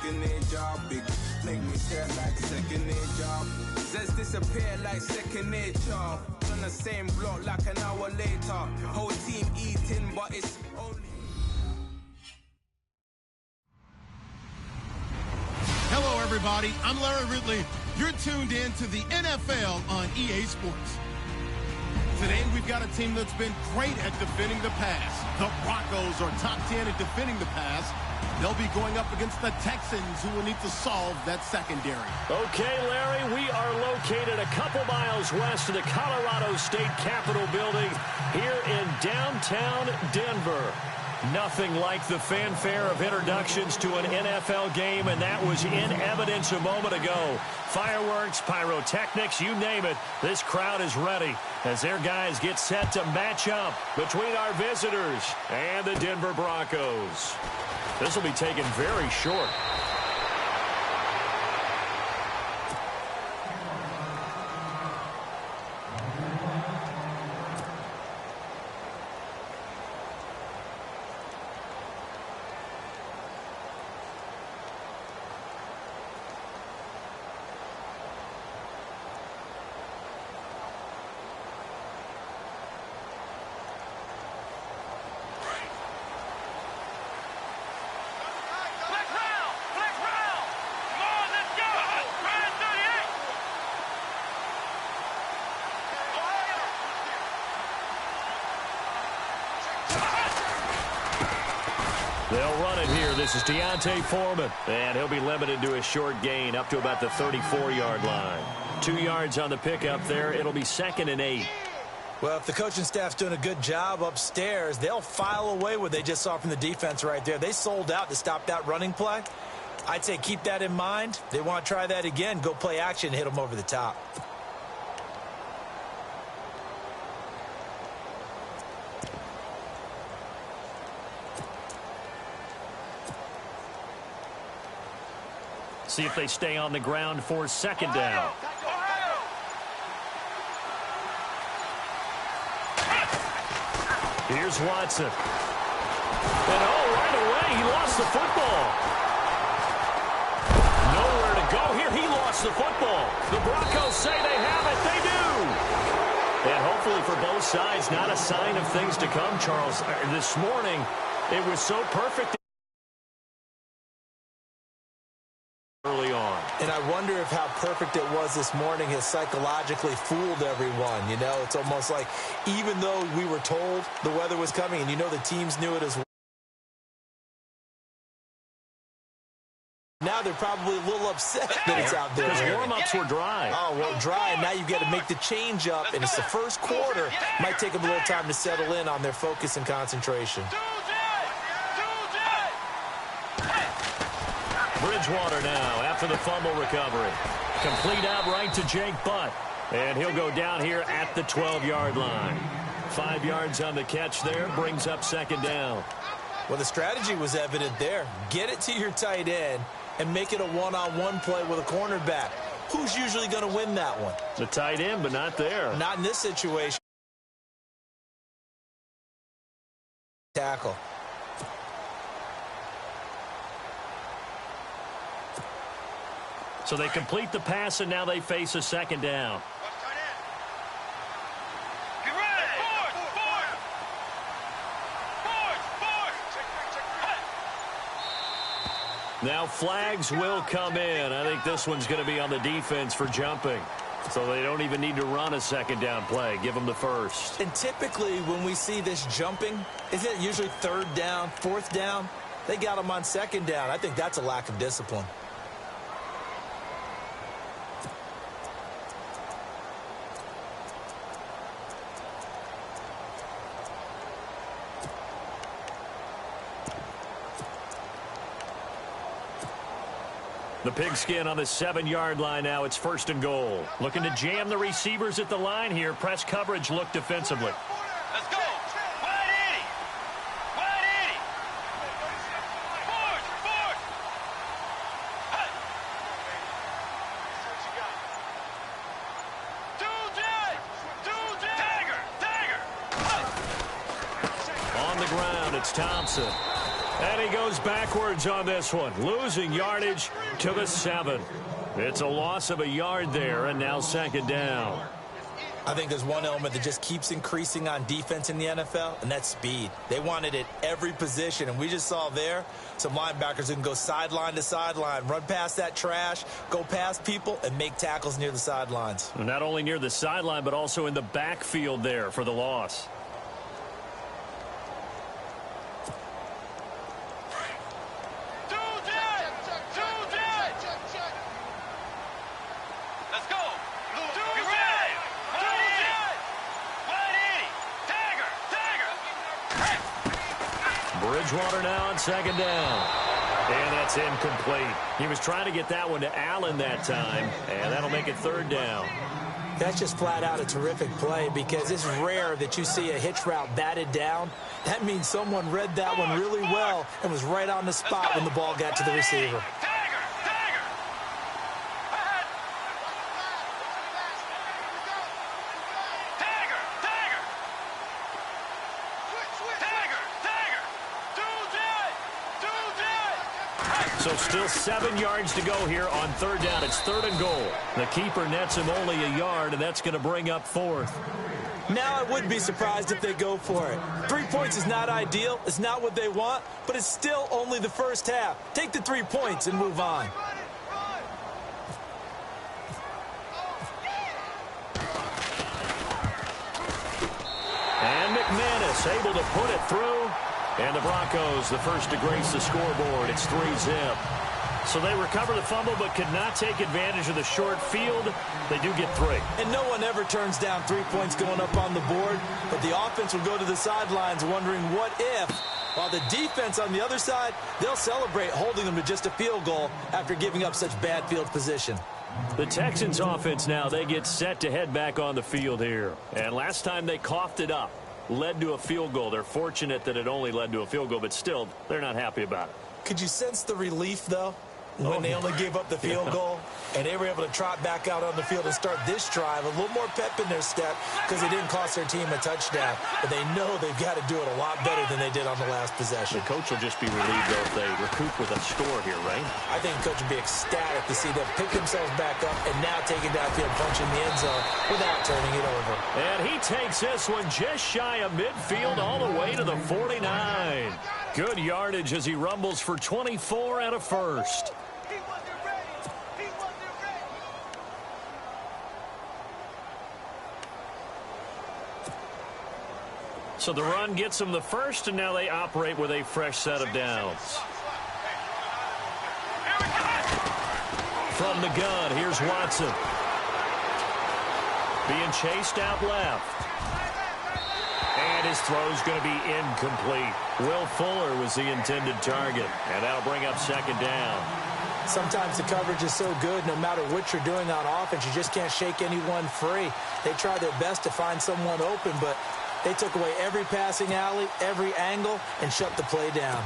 second aid job. Big make me stare like second aid job. Says disappear like second nature. On the same block like an hour later. Whole team eating, but it's only. Hello, everybody. I'm Larry Ridley. You're tuned in to the NFL on EA Sports. Today, we've got a team that's been great at defending the pass. The Broncos are top 10 at defending the pass. They'll be going up against the Texans, who will need to solve that secondary. Okay, Larry, we are located a couple miles west of the Colorado State Capitol building here in downtown Denver. Nothing like the fanfare of introductions to an NFL game, and that was in evidence a moment ago. Fireworks, pyrotechnics, you name it, this crowd is ready as their guys get set to match up between our visitors and the Denver Broncos. This will be taken very short. They'll run it here. This is Deontay Foreman, and he'll be limited to a short gain up to about the 34-yard line. 2 yards on the pickup there. It'll be 2nd and 8. Well, if the coaching staff's doing a good job upstairs, they'll file away what they just saw from the defense right there. They sold out to stop that running play. I'd say keep that in mind. They want to try that again. Go play action, hit them over the top. See if they stay on the ground for 2nd down. Here's Watson. And right away, he lost the football. Nowhere to go here. He lost the football. The Broncos say they have it. They do. And hopefully for both sides, not a sign of things to come, Charles. This morning, it was so perfect early on. And I wonder if how perfect it was this morning has psychologically fooled everyone. You know, it's almost like even though we were told the weather was coming, and you know the teams knew it as well, now they're probably a little upset that it's out there. Because warm-ups were dry. Oh, well, dry, and now you've got to make the change up, and it's the first quarter. Might take them a little time to settle in on their focus and concentration. Bridgewater now after the fumble recovery. Complete out right to Jake Butt. And he'll go down here at the 12-yard line. 5 yards on the catch there. Brings up 2nd down. Well, the strategy was evident there. Get it to your tight end and make it a one-on-one play with a cornerback. Who's usually going to win that one? The tight end, but not there. Not in this situation. Tackle. So they complete the pass, and now they face a 2nd down. Now flags will come in. I think this one's going to be on the defense for jumping. So they don't even need to run a 2nd down play. Give them the first. And typically when we see this jumping, isn't it usually 3rd down, 4th down? They got them on 2nd down. I think that's a lack of discipline. The pigskin on the 7-yard line now. It's 1st and goal. Looking to jam the receivers at the line here. Press coverage look defensively. Let's go. Wide 80. Wide 80. Forward. Forward. Hey. On the ground, it's Thompson. And he goes backwards on this one, losing yardage to the 7. It's a loss of a yard there, and now second down. I think there's one element that just keeps increasing on defense in the NFL, and that's speed. They want it at every position, and we just saw there some linebackers who can go sideline to sideline, run past that trash, go past people, and make tackles near the sidelines. Not only near the sideline, but also in the backfield there for the loss. Bridgewater now on second down. And that's incomplete. He was trying to get that one to Allen that time, and that'll make it third down. That's just flat out a terrific play because it's rare that you see a hitch route batted down. That means someone read that one really well and was right on the spot when the ball got to the receiver. So still 7 yards to go here on third down. It's third and goal. The keeper nets him only a yard, and that's going to bring up fourth. Now I wouldn't be surprised if they go for it. 3 points is not ideal. It's not what they want, but it's still only the first half. Take the 3 points and move on. And McManus able to put it through. And the Broncos, the first to grace the scoreboard. It's 3-zip. So they recover the fumble but could not take advantage of the short field. They do get 3. And no one ever turns down 3 points going up on the board. But the offense will go to the sidelines wondering what if. While the defense on the other side, they'll celebrate holding them to just a field goal after giving up such bad field position. The Texans offense now, they get set to head back on the field here. And last time they coughed it up. Led to a field goal. They're fortunate that it only led to a field goal, but still, they're not happy about it. Could you sense the relief, though, when they only gave up the field goal and they were able to trot back out on the field and start this drive? A little more pep in their step because they didn't cost their team a touchdown, but they know they've got to do it a lot better than they did on the last possession. The coach will just be relieved, though, if they recoup with a score here, right? I think the coach would be ecstatic to see them pick themselves back up and now take it downfield, punching the end zone without turning it over. And he takes this one just shy of midfield all the way to the 49. Good yardage as he rumbles for 24 and a first. So the run gets them the first, and now they operate with a fresh set of downs. From the gun, here's Watson. Being chased out left. And his throw's going to be incomplete. Will Fuller was the intended target, and that'll bring up second down. Sometimes the coverage is so good, no matter what you're doing on offense, you just can't shake anyone free. They try their best to find someone open, but they took away every passing alley, every angle, and shut the play down.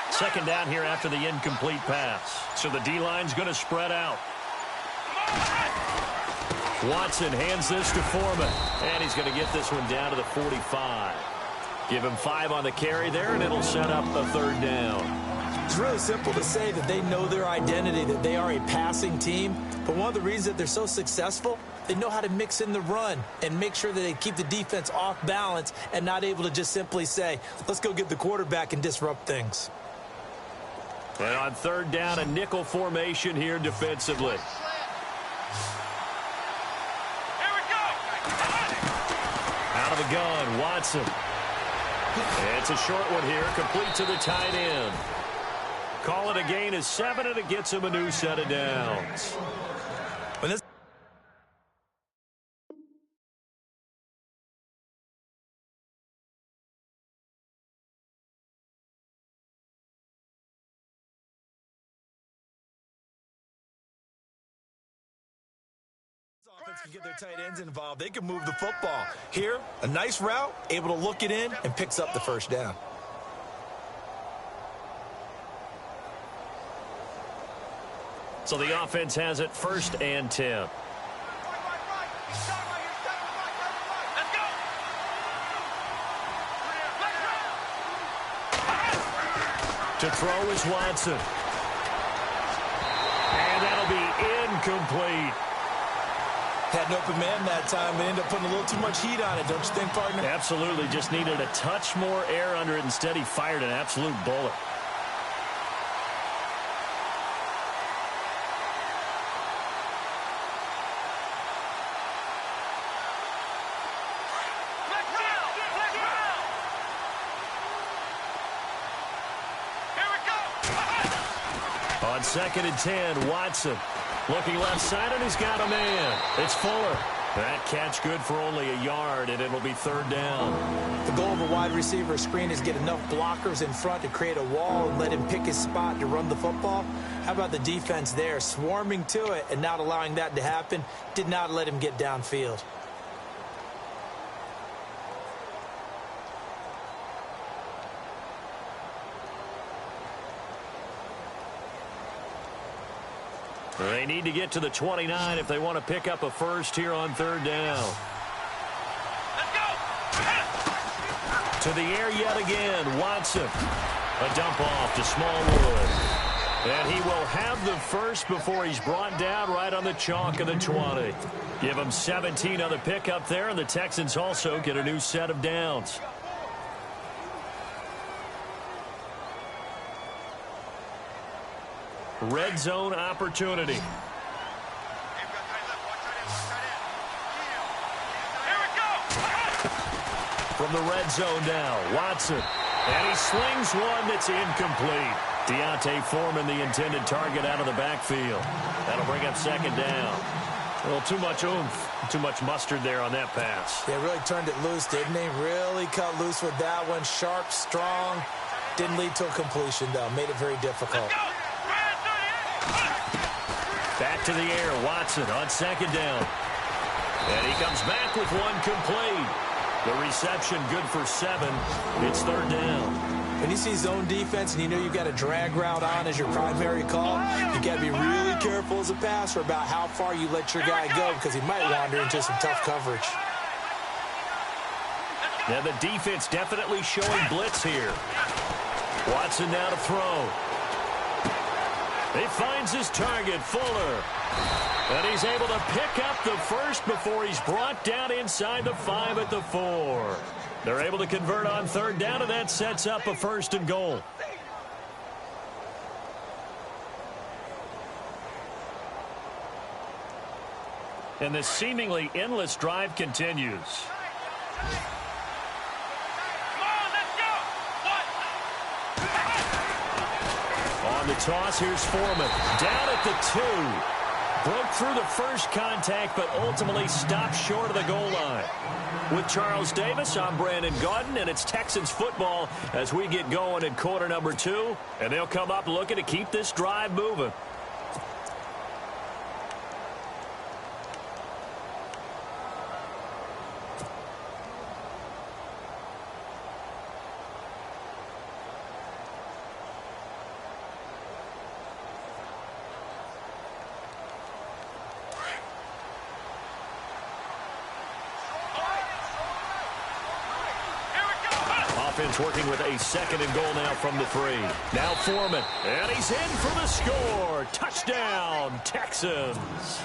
Second down here after the incomplete pass. So the D-line's going to spread out. Watson hands this to Foreman. And he's going to get this one down to the 45. Give him 5 on the carry there, and it'll set up a third down. It's really simple to say that they know their identity, that they are a passing team. But one of the reasons that they're so successful, they know how to mix in the run and make sure that they keep the defense off balance and not able to just simply say, let's go get the quarterback and disrupt things. And on third down, a nickel formation here defensively. Out of the gun, Watson. It's a short one here, complete to the tight end. Call it a gain of 7, and it gets him a new set of downs. When this can get their tight ends involved, they can move the football. Here, a nice route, able to look it in, and picks up the first down. So the offense has it 1st and 10. To throw is Watson. And that'll be incomplete. Had an open man that time, but ended up putting a little too much heat on it, don't you think, partner? Absolutely. Just needed a touch more air under it. Instead, he fired an absolute bullet. On 2nd and 10, Watson looking left side, and he's got a man. It's Fuller. That catch good for only a yard, and it'll be 3rd down. The goal of a wide receiver screen is get enough blockers in front to create a wall and let him pick his spot to run the football. How about the defense there, swarming to it and not allowing that to happen? Did not let him get downfield. They need to get to the 29 if they want to pick up a first here on 3rd down. Let's go! To the air yet again, Watson. A dump off to Smallwood. And he will have the first before he's brought down right on the chalk of the 20. Give him 17 on the pickup there, and the Texans also get a new set of downs. Red zone opportunity. Here we go! From the red zone now, Watson. And he slings one that's incomplete. Deontay Foreman, the intended target, out of the backfield. That'll bring up 2nd down. A little too much oomph, too much mustard there on that pass. Yeah, really turned it loose, didn't he? Really cut loose with that one. Sharp, strong. Didn't lead to a completion, though. Made it very difficult. Back to the air, Watson on 2nd down. And he comes back with one complete. The reception good for 7. It's 3rd down. When you see zone defense and you know you've got a drag route on as your primary call, you got to be really careful as a passer about how far you let your guy go because he might wander into some tough coverage. Now the defense definitely showing blitz here. Watson now to throw. He finds his target, Fuller. And he's able to pick up the first before he's brought down inside the 5 at the 4. They're able to convert on 3rd down, and that sets up a 1st and goal. And this seemingly endless drive continues. On the toss, here's Foreman. Down at the 2. Broke through the first contact, but ultimately stopped short of the goal line. With Charles Davis, I'm Brandon Gaudin, and it's Texans football as we get going in quarter number 2. And they'll come up looking to keep this drive moving. Offense working with a 2nd and goal now from the 3. Now Foreman, and he's in for the score. Touchdown, Texans.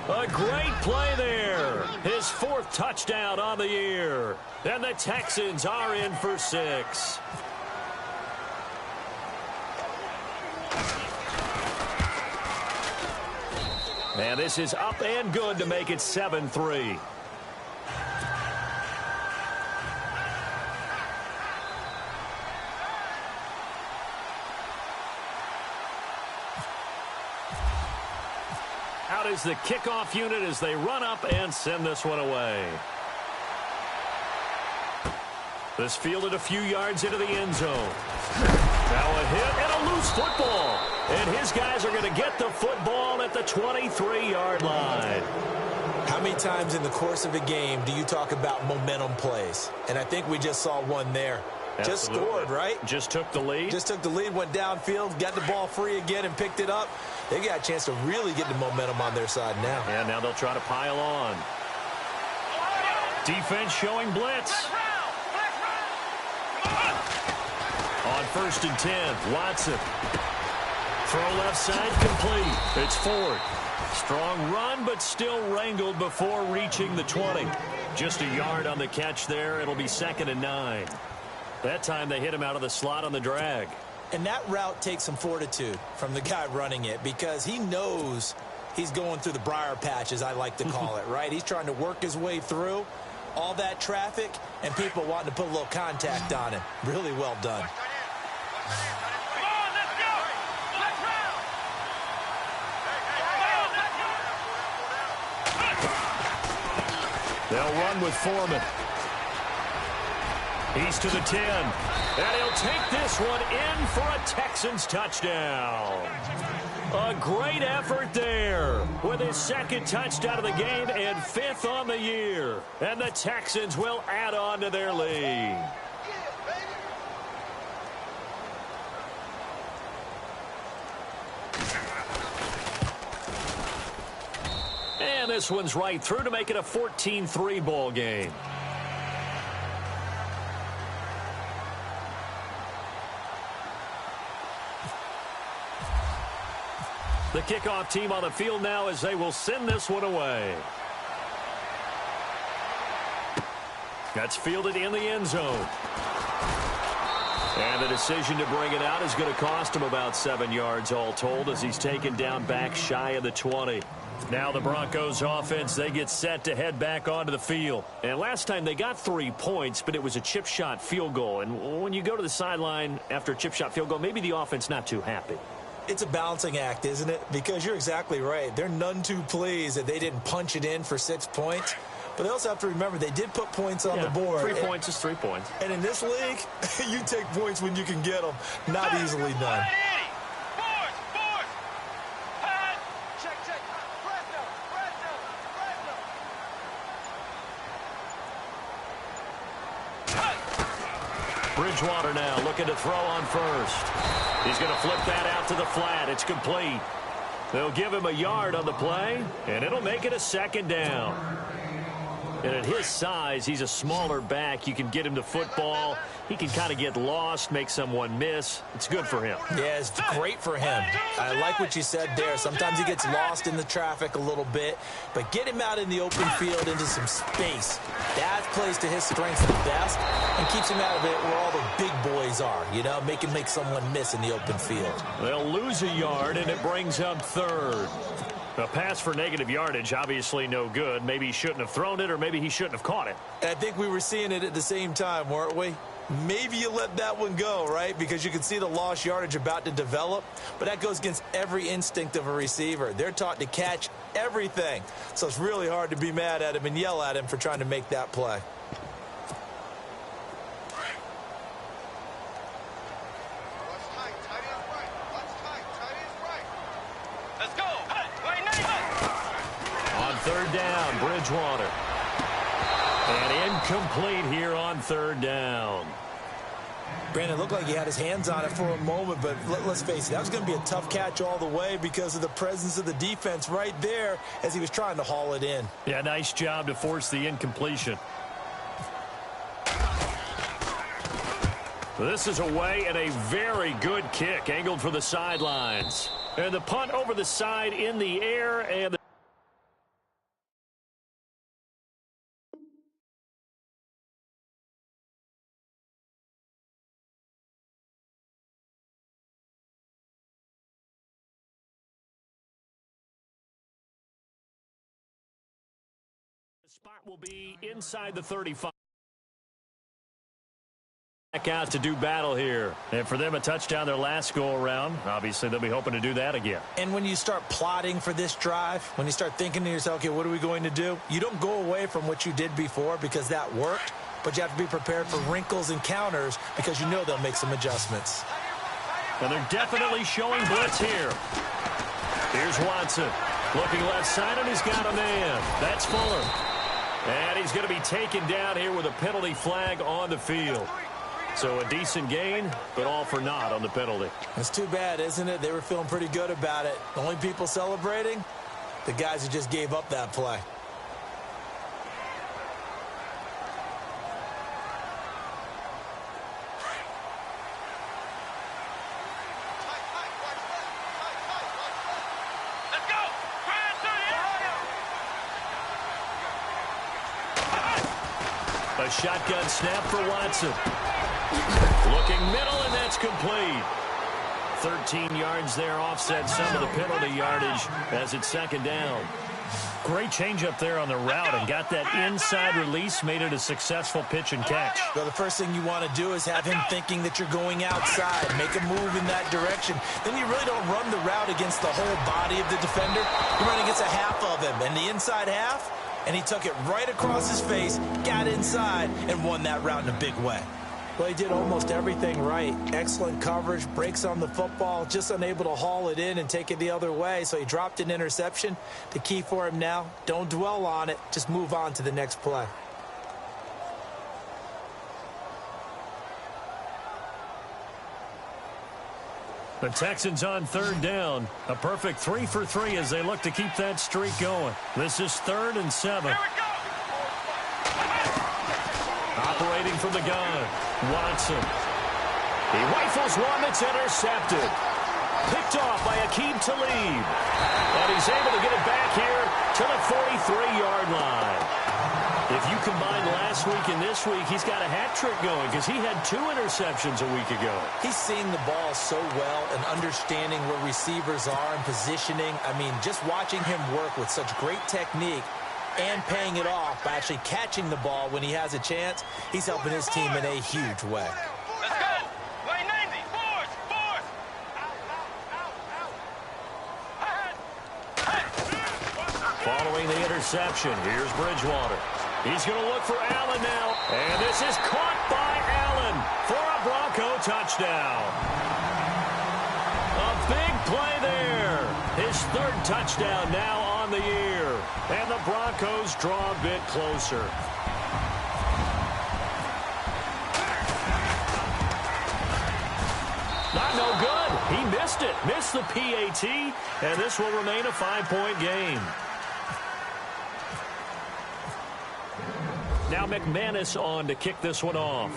A great play there. His 4th touchdown on the year. And the Texans are in for 6. And this is up and good to make it 7-3. Out is the kickoff unit as they run up and send this one away. This fielded a few yards into the end zone. Now a hit and a loose football. And his guys are going to get the football at the 23-yard line. How many times in the course of a game do you talk about momentum plays? And I think we just saw one there. Absolutely. Just scored, right? Just took the lead. Just took the lead, went downfield, got the ball free again and picked it up. They got a chance to really get the momentum on their side now. And now they'll try to pile on. Defense showing blitz. On 1st and 10, Watson. Throw left side complete. It's Ford. Strong run, but still wrangled before reaching the 20. Just a yard on the catch there. It'll be 2nd and 9. That time they hit him out of the slot on the drag. And that route takes some fortitude from the guy running it because he knows he's going through the briar patch, as I like to call it, right? He's trying to work his way through all that traffic and people wanting to put a little contact on him. Really well done. They'll run with Foreman. He's to the 10. And he'll take this one in for a Texans touchdown. A great effort there with his 2nd touchdown of the game and 5th on the year. And the Texans will add on to their lead. And this one's right through to make it a 14-3 ball game. The kickoff team on the field now as they will send this one away. That's fielded in the end zone. And the decision to bring it out is going to cost him about 7 yards all told as he's taken down back shy of the 20. Now the Broncos offense, they get set to head back onto the field. And last time they got 3 points, but it was a chip shot field goal. And when you go to the sideline after a chip shot field goal, maybe the offense not too happy. It's a balancing act, isn't it? Because you're exactly right. They're none too pleased that they didn't punch it in for 6 points. But they also have to remember they did put points on the board. 3 points is 3 points. And in this league, you take points when you can get them. Not easily done. Bridgewater now looking to throw on 1st. He's going to flip that out to the flat. It's complete. They'll give him a yard on the play, and it'll make it a 2nd down. And at his size, he's a smaller back. You can get him the football. He can kind of get lost, make someone miss. It's good for him. Yeah, it's great for him. I like what you said there. Sometimes he gets lost in the traffic a little bit, but get him out in the open field into some space. That plays to his strengths the best and keeps him out of it where all the big boys are, you know, make someone miss in the open field. They'll lose a yard, and it brings up 3rd. A pass for negative yardage, obviously no good. Maybe he shouldn't have thrown it, or maybe he shouldn't have caught it. I think we were seeing it at the same time, weren't we? Maybe you let that one go, right? Because you can see the lost yardage about to develop. But that goes against every instinct of a receiver. They're taught to catch everything. So it's really hard to be mad at him and yell at him for trying to make that play. On 3rd down, Bridgewater. And incomplete here on 3rd down. Brandon, looked like he had his hands on it for a moment, but let's face it, that was going to be a tough catch all the way because of the presence of the defense right there as he was trying to haul it in. Yeah, nice job to force the incompletion. This is away and a very good kick angled for the sidelines. And the punt over the side in the air, and the spot will be inside the 35. Back out to do battle here. And for them, a touchdown their last go-around. Obviously, they'll be hoping to do that again. And when you start plotting for this drive, when you start thinking to yourself, okay, what are we going to do? You don't go away from what you did before because that worked, but you have to be prepared for wrinkles and counters because you know they'll make some adjustments. And they're definitely showing blitz here. Here's Watson. Looking left side, and he's got a man. That's Fuller. And he's going to be taken down here with a penalty flag on the field. So a decent gain, but all for naught on the penalty. It's too bad, isn't it? They were feeling pretty good about it. The only people celebrating, the guys who just gave up that play. A shotgun snap for Watson. Looking middle, and that's complete. 13 yards there, offset some of the penalty yardage as it's second down. Great change up there on the route and got that inside release, made it a successful pitch and catch. Well, the first thing you want to do is have him thinking that you're going outside, make a move in that direction. Then you really don't run the route against the whole body of the defender. You run against a half of him, and the inside half, and he took it right across his face, got inside, and won that route in a big way. Well, he did almost everything right. Excellent coverage, breaks on the football, just unable to haul it in and take it the other way, so he dropped an interception. The key for him now, don't dwell on it, just move on to the next play. The Texans on third down. A perfect 3 for 3 as they look to keep that streak going. This is 3rd and 7. Operating from the gun, Watson. He rifles one that's intercepted. Picked off by Aqib Talib. And he's able to get it back here to the 43-yard line. If you combine last week and this week, he's got a hat trick going because he had 2 interceptions a week ago. He's seeing the ball so well and understanding where receivers are and positioning. I mean, just watching him work with such great technique and paying it off by actually catching the ball when he has a chance, he's helping his team in a huge way. Let's go. Way 90. Fourth. Following the interception, here's Bridgewater. He's going to look for Allen now. And this is caught by Allen for a Bronco touchdown. A big play there. His 3rd touchdown now on the year. And the Broncos draw a bit closer. Not no good. He missed it. Missed the PAT. And this will remain a 5-point game. Now McManus on to kick this one off.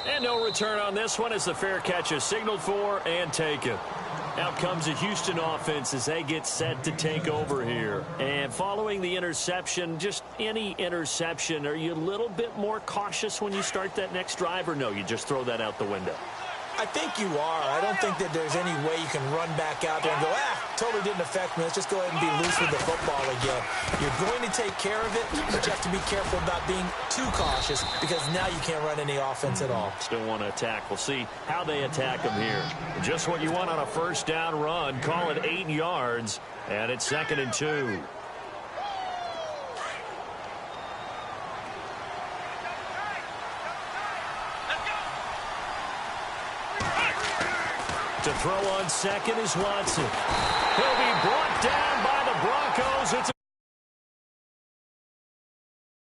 And no return on this one as the fair catch is signaled for and taken. Out comes the Houston offense as they get set to take over here. And following the interception, just any interception, are you a little bit more cautious when you start that next drive, or no, you just throw that out the window? I think you are. I don't think that there's any way you can run back out there and go, totally didn't affect me. Let's just go ahead and be loose with the football again. You're going to take care of it, but you have to be careful about being too cautious because now you can't run any offense at all. Still want to attack. We'll see how they attack them here. Just what you want on a first down run. Call it 8 yards, and it's 2nd and 2. To throw on second is Watson. He'll be brought down